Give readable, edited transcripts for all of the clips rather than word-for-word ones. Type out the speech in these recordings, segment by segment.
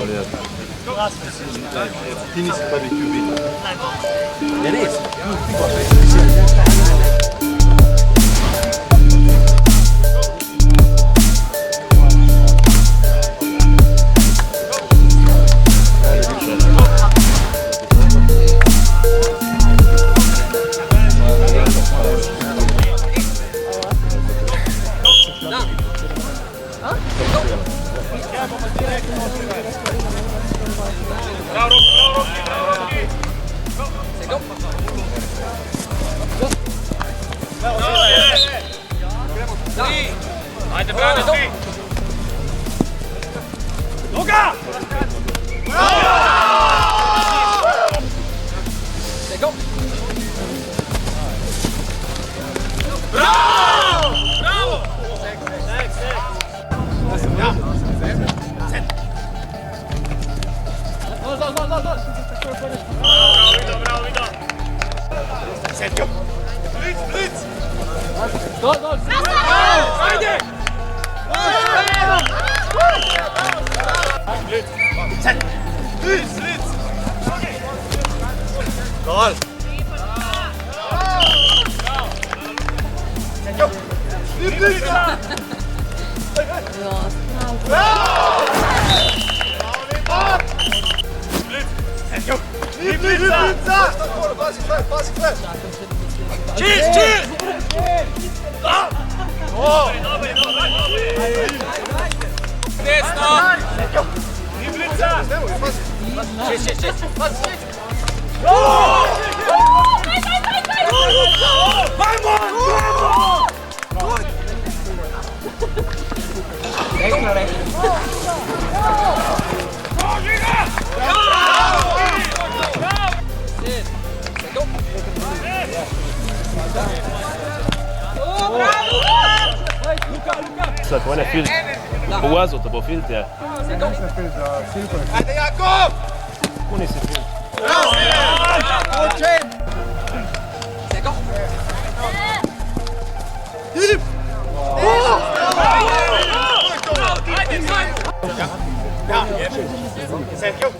ali ti nisi prvi QB. Ja nisi. Ajde, brane, svi! Luka! Bravo! Bravo! Bravo! Bravo, Vido! Setio! Lic! Ajde! Set! Lic! Gol! Setio! Lic! Cheers! Desno! Iblica! Čist! Vajmo! Sad, on je filt. Uvazo to bo filt je. Ajde, Jakov! Puni si filt. Sergio!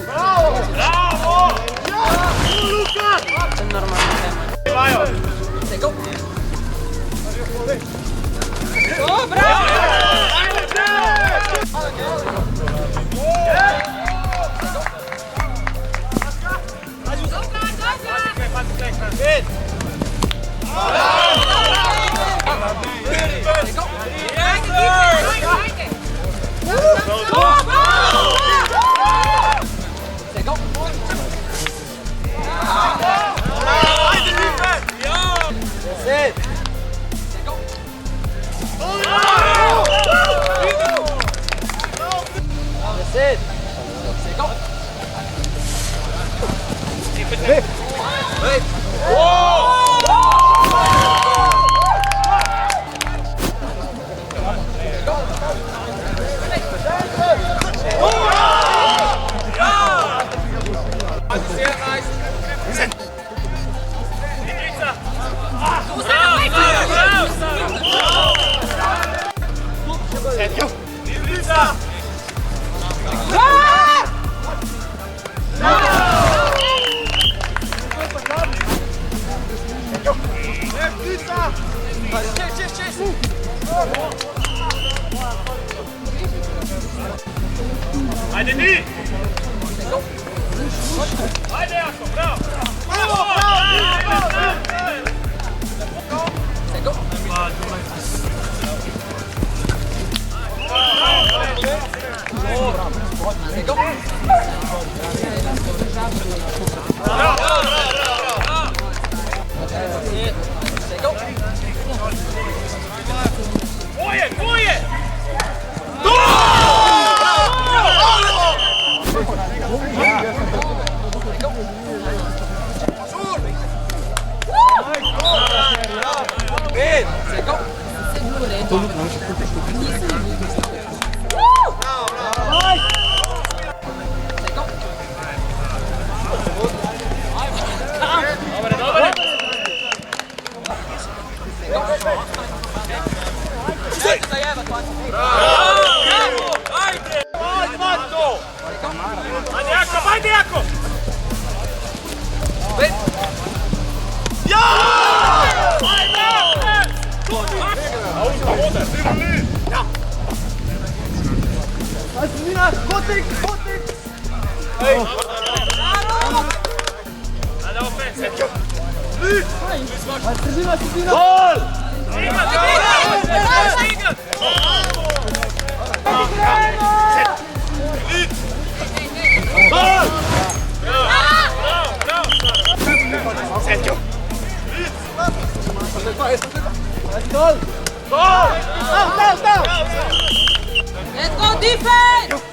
Bravo! Bravo! Luka! To je normalno tema. Vajo! Seko! O, bravo! Ajde, Ajde ti! Ajde Jako, bravo! Bravo! Tvoje! sredina, kotek! Ajde opet! Sredina! Gol! Stigat! Stigat! Gol! Gol! Down! Let's go defense!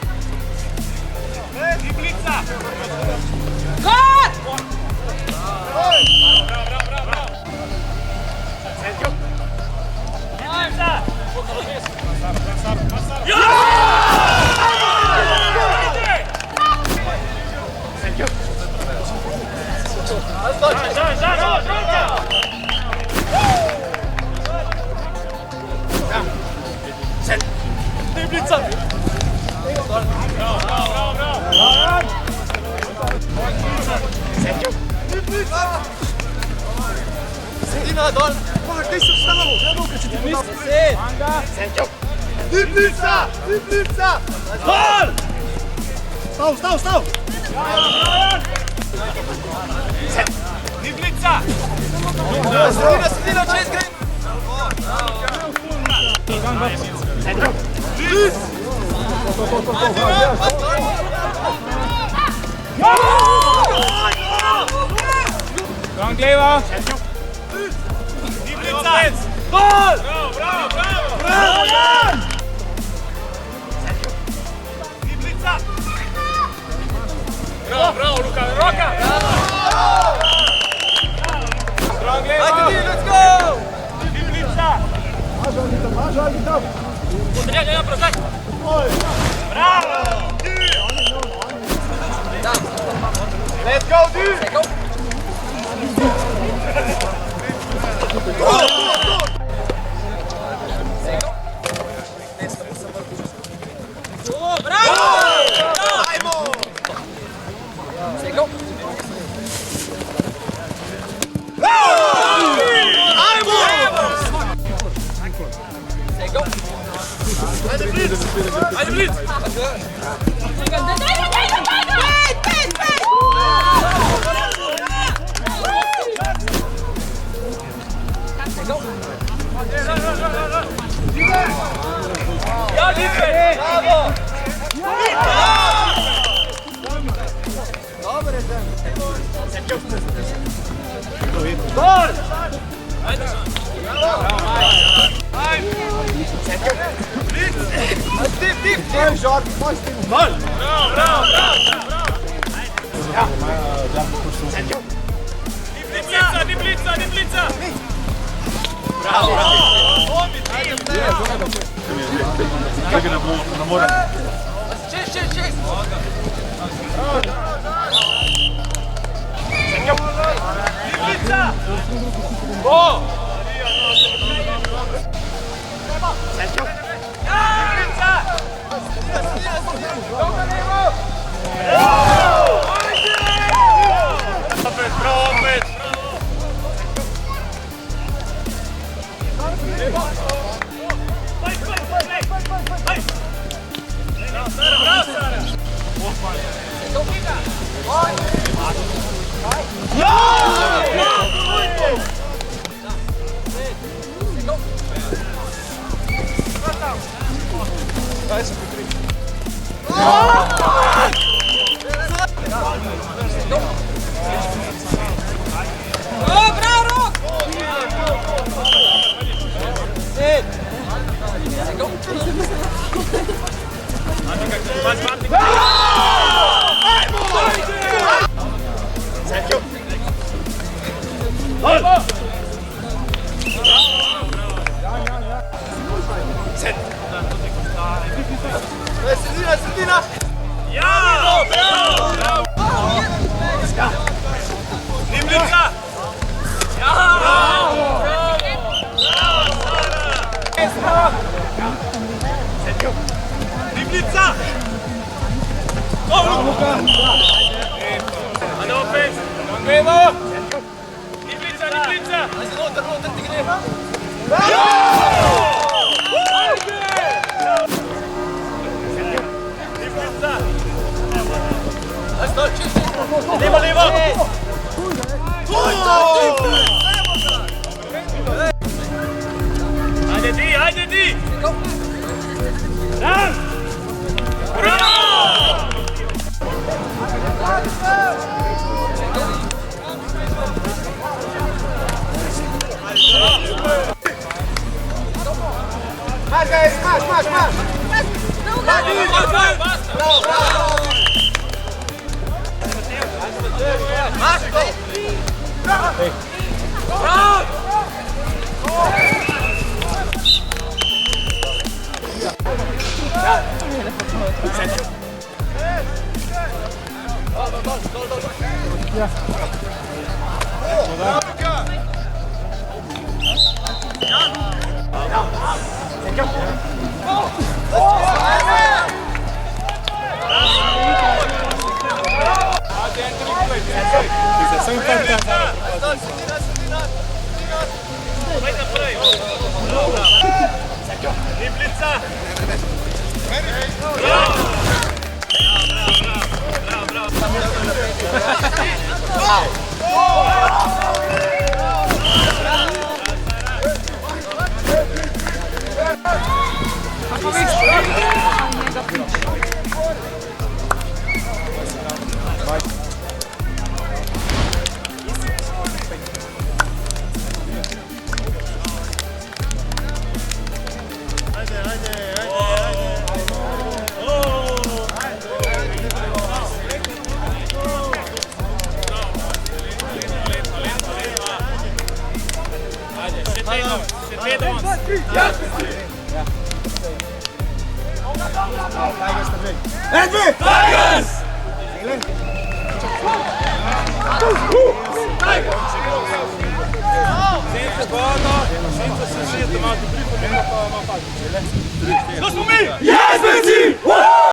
Blica! God! Sredina, dol! Kaj se vstalo? Blica! Gol! Stav! Blica! Sredina, čez gre! Gang Leva! Blica! Gol! Bravo! Blica! Bravo, Luka! Roka! Gang Leva! Let's go! Blica! Potrjanje, prošaj! Bravo! Let's go, dude! Ajde, Blic! Ja, Dipe! Bravo! Gol! Gol! Di Blica! Blica! Go! Opet! Oh, bravo! Sredina! Ja! Bravo! Di Blica! Ja! Bravo! Di Blica! Ajde opet! Gang Di Blica! Ajde di, ajde di! Ran! Bravo! Smash, guys, smash, smash, smash! Smash, go! Vai naprej! Niblica! Bravo! To smo mi! Jesmo si!